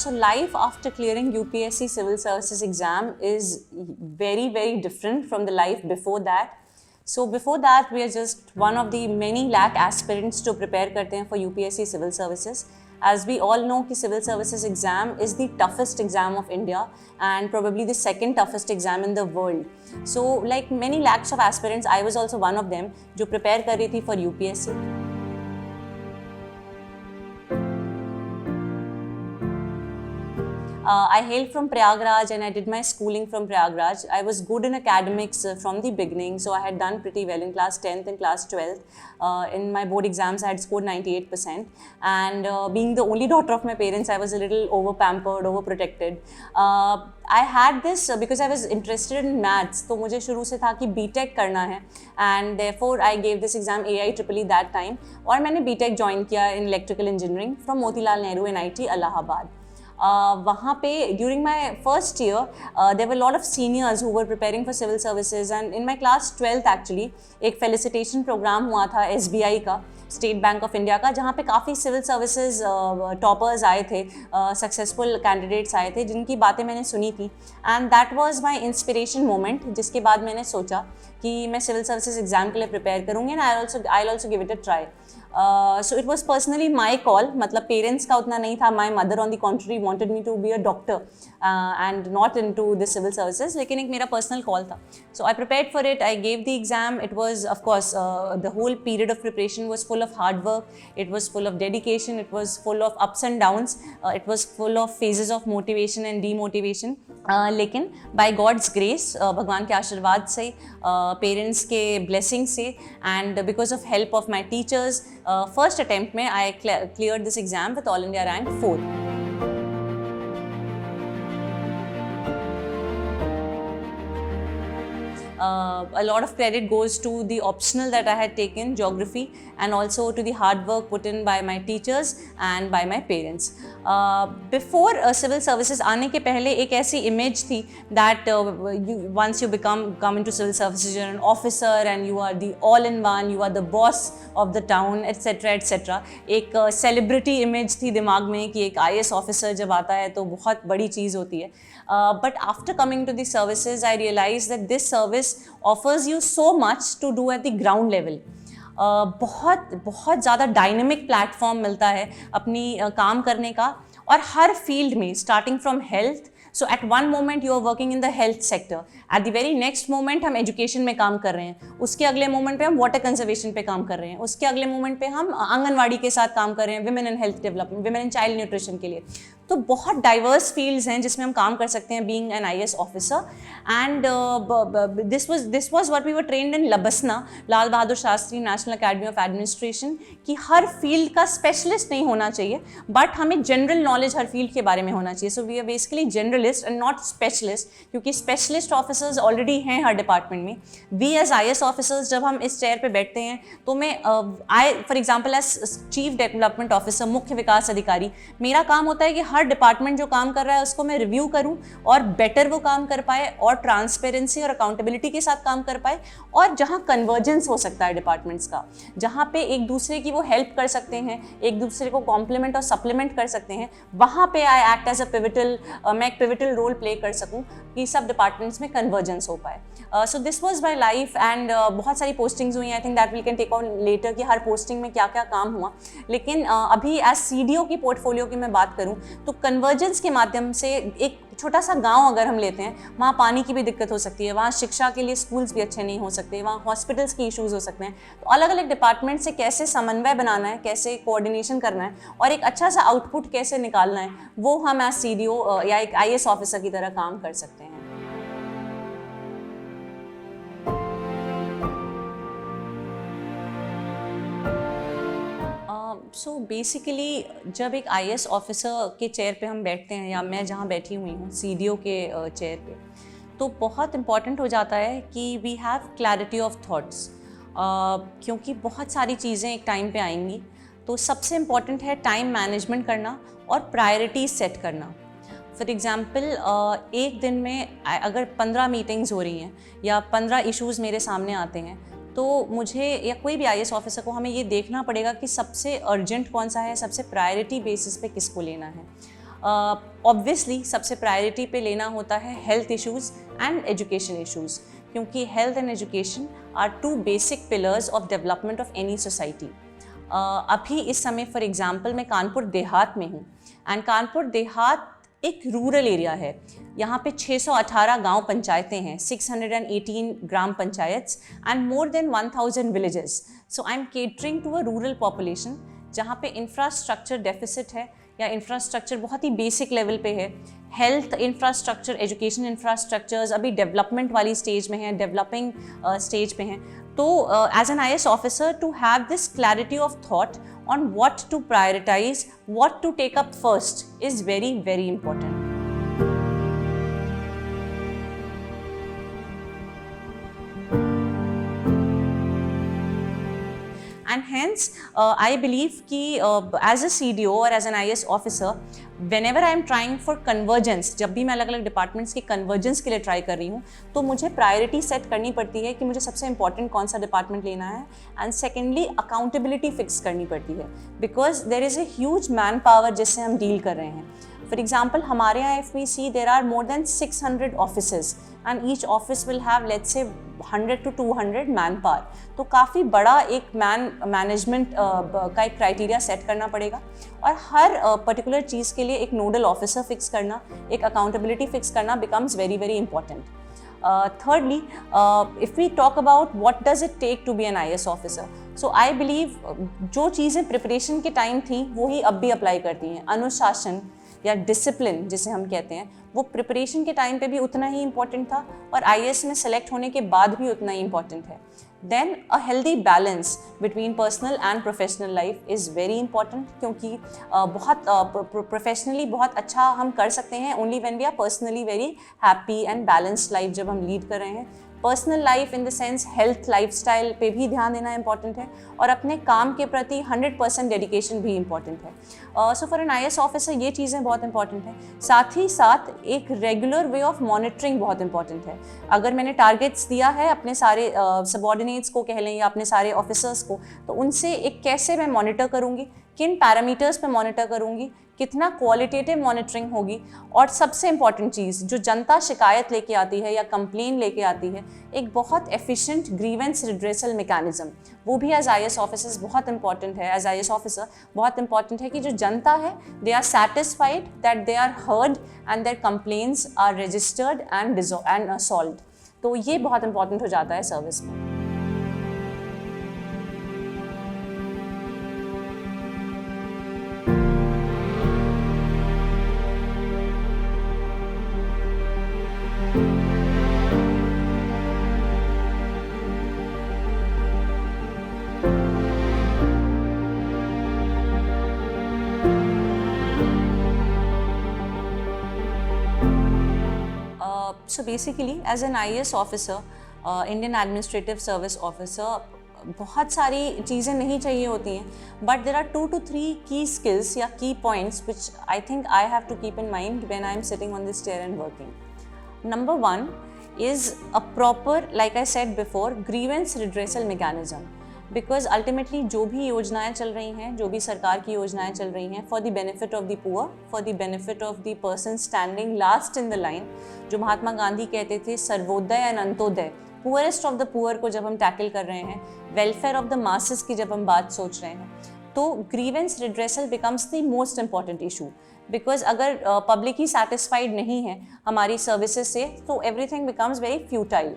So life after clearing UPSC Civil Services exam is very, very different from the life before that. So before that, we are just one of the many lakh aspirants to prepare करते हैं for UPSC Civil Services. As we all know कि Civil Services exam is the toughest exam of India and probably the second toughest exam in the world. So like many lakhs of aspirants, I was also one of them जो prepare कर रही थी for UPSC. I hail from Prayagraj and I did my schooling from Prayagraj. I was good in academics from the beginning, so I had done pretty well in class 10th and class 12th. In my board exams, I had scored 98%. And being the only daughter of my parents, I was a little over-pampered, over-protected. I had this because I was interested in maths, तो मुझे शुरू से था कि B.Tech करना है and therefore I gave this exam AIEEE that time और मैंने B.Tech join किया in electrical engineering from Motilal Nehru NIT Allahabad. वहाँ पे during my first year there were a lot of seniors who were preparing for civil services and in my class 12th actually एक felicitation program हुआ था SBI का state bank of India का जहाँ पे काफ़ी सिविल सर्विसेज टॉपर्स आए थे सक्सेसफुल कैंडिडेट्स आए थे जिनकी बातें मैंने सुनी थी and that was my inspiration moment जिसके बाद मैंने सोचा कि मैं सिविल सर्विसेज एग्जाम के लिए प्रिपेयर करूँगी and I also give it a try so it was personally my call मतलब पेरेंट्स का उतना नहीं था my mother on the contrary wanted me to be a doctor and not into the civil services लेकिन एक मेरा personal call था so I prepared for it I gave the exam it was of course the whole period of preparation was full of hard work, it was full of dedication, it was full of ups and downs, it was full of phases of motivation and demotivation. लेकिन by God's grace, भगवान के आशीर्वाद से, parents के blessing से and because of help of my teachers, first attempt में I cleared this exam with All India rank 4. A lot of credit goes to the optional that I had taken, geography, and also to the hard work put in by my teachers and by my parents. Before civil services आने के पहले एक ऐसी image थी that once you come into civil services, you're an officer and you are the all-in-one, you are the boss of the town, etc. etc. एक celebrity image थी दिमाग में कि एक IAS officer जब आता है तो बहुत बड़ी चीज़ होती है. But after coming to the services, I realized that this service offers you so much to do at the ground level. बहुत ज़्यादा डायनेमिक प्लेटफॉर्म मिलता है अपनी काम करने का और हर फील्ड में starting from health so at one moment you are working in the health sector at the very next moment हम एजुकेशन में काम कर रहे हैं उसके अगले मोमेंट पे हम वाटर कंजर्वेशन पे काम कर रहे हैं उसके अगले मोमेंट पे हम आंगनवाड़ी के साथ काम कर रहे हैं women in health development women in child nutrition के लिए तो बहुत डाइवर्स फील्ड्स हैं जिसमें हम काम कर सकते हैं being an IAS officer and this was what we were trained in LBSNAA Lal Bahadur Shastri National Academy of Administration कि हर फील्ड का स्पेशलिस्ट नहीं होना चाहिए बट हमें जनरल नॉलेज हर फील्ड के बारे में होना चाहिए so we are basically generalist and not specialist क्योंकि स्पेशलिस्ट ऑफिसर्स ऑलरेडी हैं हर डिपार्टमेंट में वी एज IAS ऑफिसर्स जब हम इस चेयर पे बैठते हैं तो मैं for example as chief development officer मुख्य विकास अधिकारी मेरा काम होता है कि हर डिपार्टमेंट जो काम कर रहा है उसको मैं रिव्यू करूं और बेटर वो काम कर पाए और ट्रांसपेरेंसी और अकाउंटेबिलिटी के साथ काम कर पाए और जहां कन्वर्जेंस हो सकता है डिपार्टमेंट्स का जहां पे एक दूसरे की वो हेल्प कर सकते हैं एक दूसरे को कॉम्प्लीमेंट और सप्लीमेंट कर सकते हैं वहां पे I act as a pivotal मैं एक पिविटल रोल प्ले कर सकूं कि सब डिपार्टमेंट्स में कन्वर्जेंस हो पाए so this was my life and बहुत सारी पोस्टिंग्स हुई I think that we can take on later कि हर पोस्टिंग में क्या क्या काम हुआ लेकिन अभी एज CDO की पोर्टफोलियो की मैं बात करूं तो कन्वर्जेंस के माध्यम से एक छोटा सा गांव अगर हम लेते हैं वहाँ पानी की भी दिक्कत हो सकती है वहाँ शिक्षा के लिए स्कूल्स भी अच्छे नहीं हो सकते वहाँ हॉस्पिटल्स की इश्यूज हो सकते हैं तो अलग अलग डिपार्टमेंट से कैसे समन्वय बनाना है कैसे कोऑर्डिनेशन करना है और एक अच्छा सा आउटपुट कैसे निकालना है वो हम एज CDO या एक IAS ऑफिसर की तरह काम कर सकते हैं सो बेसिकली जब एक IAS ऑफिसर के चेयर पे हम बैठते हैं या मैं जहाँ बैठी हुई हूँ CDO के चेयर पे तो बहुत इम्पॉर्टेंट हो जाता है कि we have clarity of thoughts क्योंकि बहुत सारी चीज़ें एक टाइम पे आएंगी तो सबसे इम्पॉर्टेंट है टाइम मैनेजमेंट करना और प्रायोरिटीज सेट करना फॉर एग्ज़ाम्पल एक दिन में अगर 15 मीटिंग्स हो रही हैं या 15 इश्यूज़ मेरे सामने आते हैं तो मुझे या कोई भी IAS ऑफिसर को हमें ये देखना पड़ेगा कि सबसे अर्जेंट कौन सा है सबसे प्रायोरिटी बेसिस पे किसको लेना है ऑब्वियसली सबसे प्रायोरिटी पे लेना होता है health issues and education issues, क्योंकि health and education are two basic pillars of development of any society. अभी इस समय फॉर एग्जांपल मैं कानपुर देहात में हूँ, एंड कानपुर देहात एक रूरल एरिया है। यहाँ पे 618 गांव पंचायतें हैं, 618 gram panchayats and more than 1000 villages. So I am catering to a rural population जहाँ पे इंफ्रास्ट्रक्चर डेफिसिट है या इंफ्रास्ट्रक्चर बहुत ही बेसिक लेवल पे है। हेल्थ इंफ्रास्ट्रक्चर, एजुकेशन इंफ्रास्ट्रक्चर्स अभी डेवलपमेंट वाली स्टेज में हैं, डेवलपिंग स्टेज पे हैं। तो as an IAS officer to have this clarity of thought on what to prioritize, what to take up first is very, very important. And hence, I believe कि as a CDO or as an IAS officer, whenever I am trying for convergence, जब भी मैं अलग अलग departments की convergence के लिए try कर रही हूँ, तो मुझे प्रायोरिटी सेट करनी पड़ती है कि मुझे सबसे इंपॉर्टेंट कौन सा डिपार्टमेंट लेना है, एंड सेकेंडली अकाउंटेबिलिटी फिक्स करनी पड़ती है, because there is a huge man power जिससे हम डील कर रहे हैं। फॉर एग्जाम्पल हमारे यहाँ if we see there are more than 600 offices and each office will have let's say 100 to 200 man power. तो काफ़ी बड़ा एक मैनेजमेंट का एक क्राइटेरिया सेट करना पड़ेगा, और हर पर्टिकुलर चीज़ के लिए एक नोडल ऑफिसर फिक्स करना, एक अकाउंटेबिलिटी फिक्स करना becomes very very important. Thirdly, if we talk about what does it take to be an IAS officer, so I believe जो चीज़ें प्रिपरेशन के टाइम थी वो ही अब भी अप्लाई करती हैं। अनुशासन या डिसिप्लिन जिसे हम कहते हैं, वो प्रिपरेशन के टाइम पे भी उतना ही इम्पॉर्टेंट था और IAS में सेलेक्ट होने के बाद भी उतना ही इम्पॉर्टेंट है। Then a healthy balance between personal and professional life is very important, क्योंकि बहुत प्रोफेशनली बहुत अच्छा हम कर सकते हैं only when we are personally very happy and balanced life जब हम लीड कर रहे हैं। Personal life in the sense health lifestyle पे भी ध्यान देना इंपॉर्टेंट है, और अपने काम के प्रति 100% डेडिकेशन भी इंपॉर्टेंट है। So for an IAS officer ये चीज़ें बहुत इंपॉर्टेंट हैं। साथ ही साथ एक रेगुलर वे ऑफ मॉनिटरिंग बहुत इंपॉर्टेंट है। अगर मैंने टारगेट्स दिया है अपने सारे सबॉर्डिनेट्स को कह लें या अपने सारे ऑफिसर्स को, तो उनसे एक कैसे मैं मॉनिटर करूँगी, किन पैरामीटर्स पे मॉनिटर करूँगी, कितना क्वालिटेटिव मॉनिटरिंग होगी, और सबसे इम्पॉर्टेंट चीज़ जो जनता शिकायत लेके आती है या कंप्लेन लेके आती है, एक बहुत एफिशिएंट ग्रीवेंस रिड्रेसल मैकेनिज्म, वो भी एज IAS ऑफिसर्स बहुत इंपॉर्टेंट है। एज IAS ऑफिसर बहुत इंपॉर्टेंट है कि जो जनता है they are satisfied that they are heard and their complaints are registered and solved. तो ये बहुत इंपॉर्टेंट हो जाता है सर्विस में। So basically as an IAS officer, Indian Administrative Service Officer, बहुत सारी चीज़ें नहीं चाहिए होती हैं, but there are 2 to 3 key skills या key points which I think I have to keep in mind when I am sitting on this chair and working. Number 1 is a proper, like I said before, grievance redressal mechanism. Because ultimately जो भी योजनाएं चल रही हैं, जो भी सरकार की योजनाएं चल रही हैं, for the benefit of the poor, for the benefit of the person standing last in the line, जो महात्मा गांधी कहते थे Sarvodaya and Antyodaya, poorest of the poor को जब हम टैकल कर रहे हैं, वेलफेयर ऑफ द मासेस की जब हम बात सोच रहे हैं, तो grievance redressal becomes the most important issue. Because अगर पब्लिक ही सेटिस्फाइड नहीं है हमारी सर्विसेज से, तो एवरीथिंग बिकम्स वेरी फ्यूटाइल।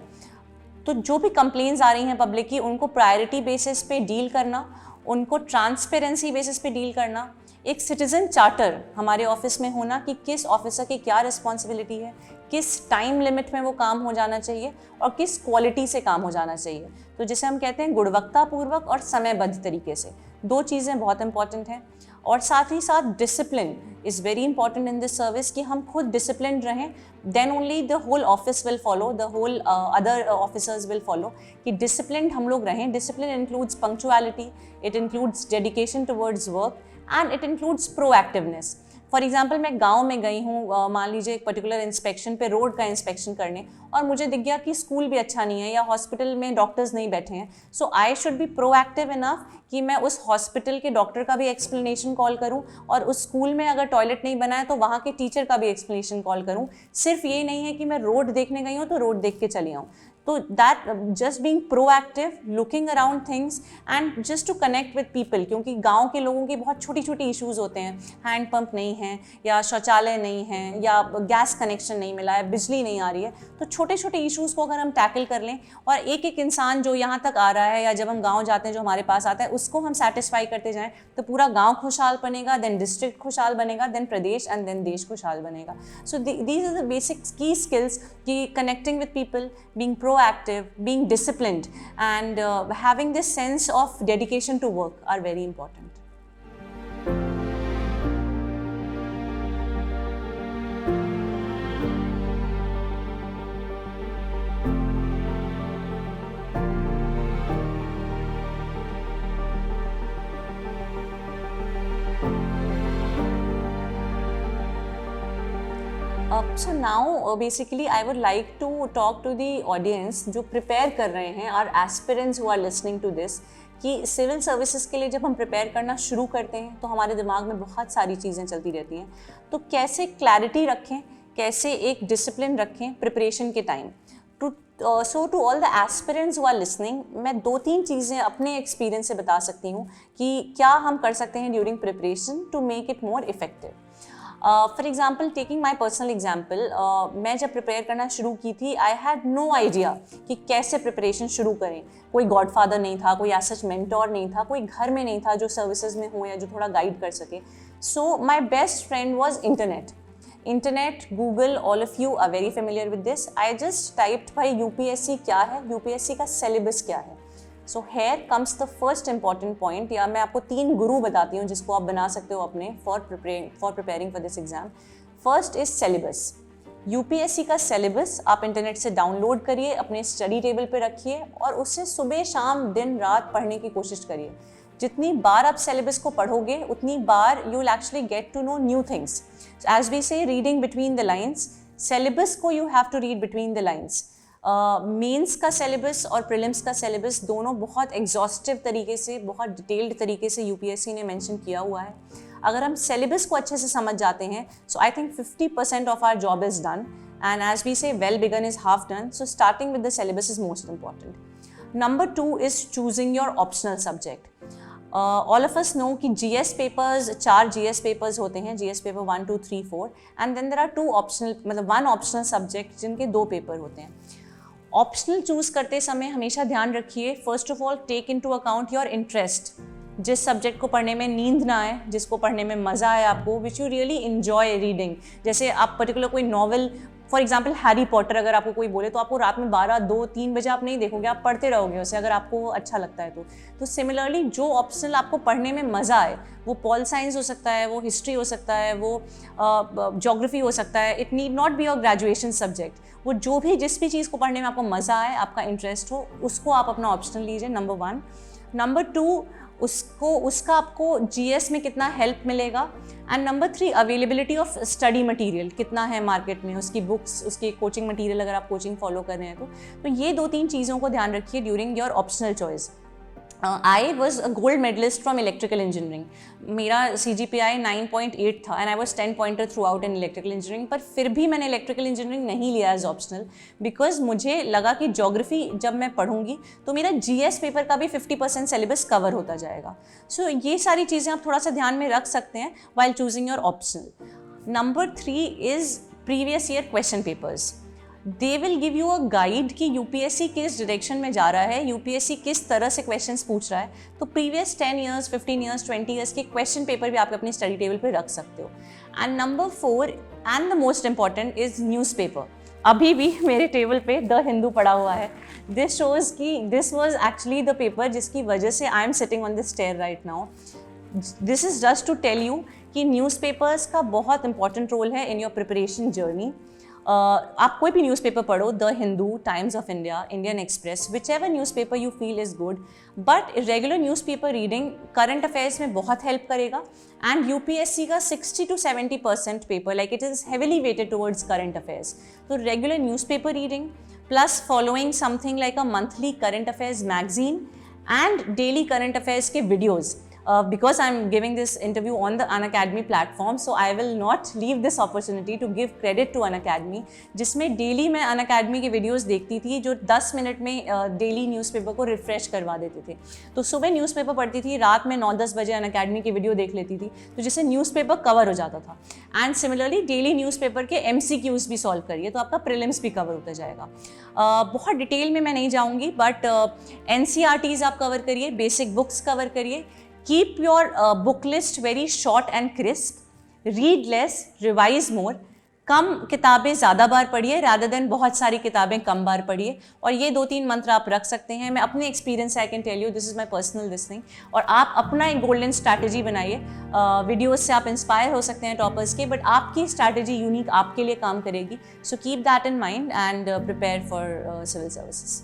तो जो भी कंप्लेंट्स आ रही हैं पब्लिक की, उनको प्रायोरिटी बेसिस पे डील करना, उनको ट्रांसपेरेंसी बेसिस पे डील करना, एक सिटीज़न चार्टर हमारे ऑफिस में होना कि किस ऑफिसर की क्या रिस्पॉन्सिबिलिटी है, किस टाइम लिमिट में वो काम हो जाना चाहिए और किस क्वालिटी से काम हो जाना चाहिए। तो जिसे हम कहते हैं गुणवत्तापूर्वक और समयबद्ध तरीके से, 2 चीज़ें बहुत इंपॉर्टेंट हैं। और साथ ही साथ discipline is very important in this service, कि हम खुद डिसिप्लिन रहें, then only the whole office will follow, the whole other officers will follow, कि डिसिप्लिन हम लोग रहें। Discipline includes punctuality, it includes dedication towards work, and it includes proactiveness. For example मैं गांव में गई हूँ, मान लीजिए एक पर्टिकुलर इंस्पेक्शन पे, रोड का इंस्पेक्शन करने, और मुझे दिख गया कि स्कूल भी अच्छा नहीं है या हॉस्पिटल में डॉक्टर्स नहीं बैठे हैं, so I should be proactive enough कि मैं उस हॉस्पिटल के डॉक्टर का भी एक्सप्लेनेशन कॉल करूं, और उस स्कूल में अगर टॉयलेट नहीं बना है तो वहाँ के टीचर का भी एक्सप्लेनेशन कॉल करूं। सिर्फ ये नहीं है कि मैं रोड देखने गई हूँ तो रोड देख के चली आऊँ। तो that just being proactive, looking around things and just to connect with people, क्योंकि गांव के लोगों की बहुत छोटी छोटी इश्यूज होते हैं, हैंड पंप नहीं है या शौचालय नहीं है या गैस कनेक्शन नहीं मिला है, बिजली नहीं आ रही है, तो छोटे छोटे इश्यूज़ को अगर हम टैकल कर लें और एक एक इंसान जो यहाँ तक आ रहा है या जब हम गाँव जाते हैं जो हमारे पास आता है उसको हम सेटिस्फाई करते जाएँ तो पूरा गाँव खुशहाल बनेगा, देन डिस्ट्रिक्ट खुशहाल बनेगा, देन प्रदेश एंड देन देश खुशहाल बनेगा। So these are the basic key skills कि connecting with people, being proactive, being disciplined, and having this sense of dedication to work are very important. So now basically I would like to talk to the audience जो prepare कर रहे हैं, our aspirants who are listening to this, कि civil services के लिए जब हम prepare करना शुरू करते हैं तो हमारे दिमाग में बहुत सारी चीज़ें चलती रहती हैं, तो कैसे क्लैरिटी रखें, कैसे एक डिसिप्लिन रखें प्रिपरेशन के time. So to all the aspirants who are listening, मैं 2-3 चीज़ें अपने एक्सपीरियंस से बता सकती हूँ कि क्या हम कर सकते हैं during preparation to make it more effective. For example, taking my personal example, मैं जब प्रिपेयर करना शुरू की थी आई हैड नो आइडिया कि कैसे प्रिपरेशन शुरू करें। कोई गॉडफादर नहीं था, कोई ऐसा मेंटोर नहीं था, कोई घर में नहीं था जो सर्विसेज में हो या जो थोड़ा गाइड कर सके। So my best friend was internet, Google, all of you are very familiar with this. I just typed भाई यूपीएससी क्या है, यूपीएससी का सिलेबस क्या है। So here comes the first important point, या मैं आपको 3 गुरु बताती हूँ जिसको आप बना सकते हो अपने for preparing for this exam. First is syllabus. UPSC का सिलेबस आप इंटरनेट से डाउनलोड करिए, अपने स्टडी टेबल पे रखिए और उसे सुबह शाम दिन रात पढ़ने की कोशिश करिए। जितनी बार आप सिलेबस को पढ़ोगे उतनी बार you will actually get to know new things. As we say reading between the lines, syllabus को you have to read between the lines. Mains का सिलेबस और प्रीलिम्स का सिलेबस दोनों बहुत एग्जॉस्टिव तरीके से, बहुत डिटेल्ड तरीके से यूपीएससी ने मेंशन किया हुआ है। अगर हम सिलेबस को अच्छे से समझ जाते हैं, so I think 50% of our job is done, and as we say well begun is half done. So starting with the syllabus is most important. Number 2 is choosing your optional subject. All of us know कि GS papers, 4 GS papers होते हैं, GS paper 1, 2, 3, 4, and then there are 2 optional, मतलब 1 optional subject जिनके 2 paper होते हैं। Optional choose करते समय हमेशा ध्यान रखिए, first of all take into account your interest. जिस सब्जेक्ट को पढ़ने में नींद ना आए, जिसको पढ़ने में मज़ा आए आपको, which you really enjoy reading. जैसे आप पर्टिकुलर कोई novel, for example Harry Potter अगर आपको कोई बोले तो आपको रात में 12, 2, 3 बजे आप नहीं देखोगे, आप पढ़ते रहोगे उसे अगर आपको अच्छा लगता है तो सिमिलरली जो ऑप्शनल आपको पढ़ने में मज़ा आए, वो पॉल साइंस हो सकता है, वो हिस्ट्री हो सकता है, वो ज्योग्राफी हो सकता है, it need not be your graduation subject. वो जो भी जिस भी चीज़ को पढ़ने में आपको मज़ा आए, आपका इंटरेस्ट हो, उसको आप अपना ऑप्शनल लीजिए, नंबर 1। नंबर 2, उसका आपको जीएस में कितना हेल्प मिलेगा, and number 3 availability of study material कितना है मार्केट में, उसकी बुक्स, उसकी कोचिंग मटेरियल अगर आप कोचिंग फॉलो कर रहे हैं तो ये 2-3 चीज़ों को ध्यान रखिए during your optional choice. I was a gold medalist from electrical engineering. मेरा CGPI 9.8 था and I was 10 pointer throughout in electrical engineering, पर फिर भी मैंने इलेक्ट्रिकल इंजीनियरिंग नहीं लिया एज ऑप्शनल, बिकॉज मुझे लगा कि ज्योग्राफी जब मैं पढ़ूंगी तो मेरा GS पेपर का भी 50% सिलेबस कवर होता जाएगा। सो ये सारी चीज़ें आप थोड़ा सा ध्यान में रख सकते हैं while choosing your optional. Number 3 is previous year question papers. They will give you a guide कि यूपीएससी किस डायरेक्शन में जा रहा है, यूपीएससी किस तरह से क्वेश्चंस पूछ रहा है। तो प्रीवियस 10 ईयर्स, 15 ईयर्स, 20 ईयर्स के क्वेश्चन पेपर भी आप अपनी स्टडी टेबल पे रख सकते हो। And number 4 and the most important is newspaper. अभी भी मेरे टेबल पे द हिंदू पड़ा हुआ है। दिस शोज कि this was actually the paper जिसकी वजह से I am sitting on this chair right now. This is just to tell you कि न्यूज़पेपर्स का बहुत इंपॉर्टेंट रोल है इन योर प्रिपरेशन जर्नी। आप कोई भी न्यूज़पेपर पढ़ो, the Hindu, times of India, Indian express, which ever newspaper you feel is good, but regular newspaper reading current affairs में बहुत हेल्प करेगा. एंड यूपीएससी का 60 to 70% paper like it is heavily weighted towards current affairs. तो regular newspaper reading plus following something like a monthly current affairs magazine and daily current affairs के videos. Because I'm giving this interview on the Unacademy platform, so I will not leave this opportunity to give credit to Unacademy, जिसमें daily मैं Unacademy के videos देखती थी जो 10 minute में daily newspaper को refresh करवा देते थे. तो सुबह न्यूज़पेपर पढ़ती थी, रात में 9-10 बजे Unacademy की वीडियो देख लेती थी, तो जिससे न्यूज़पेपर कवर हो जाता था. एंड सिमिलरली डेली न्यूज़पेपर के MCQs भी सॉल्व करिए तो आपका प्रीलिम्स भी कवर होता जाएगा. बहुत डिटेल में मैं नहीं जाऊँगी, बट NCERTs आप कवर करिए, बेसिक बुक्स कवर करिए. Keep your book list very short and crisp. Read less, revise more. कम किताबें ज़्यादा बार पढ़िए rather than बहुत सारी किताबें कम बार पढ़िए. और ये 2-3 मंत्र आप रख सकते हैं. मैं अपने एक्सपीरियंस से I can tell you, this is my personal listening. और आप अपना एक गोल्डन स्ट्रैटेजी बनाइए. वीडियोज़ से आप इंस्पायर हो सकते हैं टॉपर्स के, बट आपकी स्ट्रैटेजी यूनिक आपके लिए काम करेगी. So keep that in mind and prepare for civil services.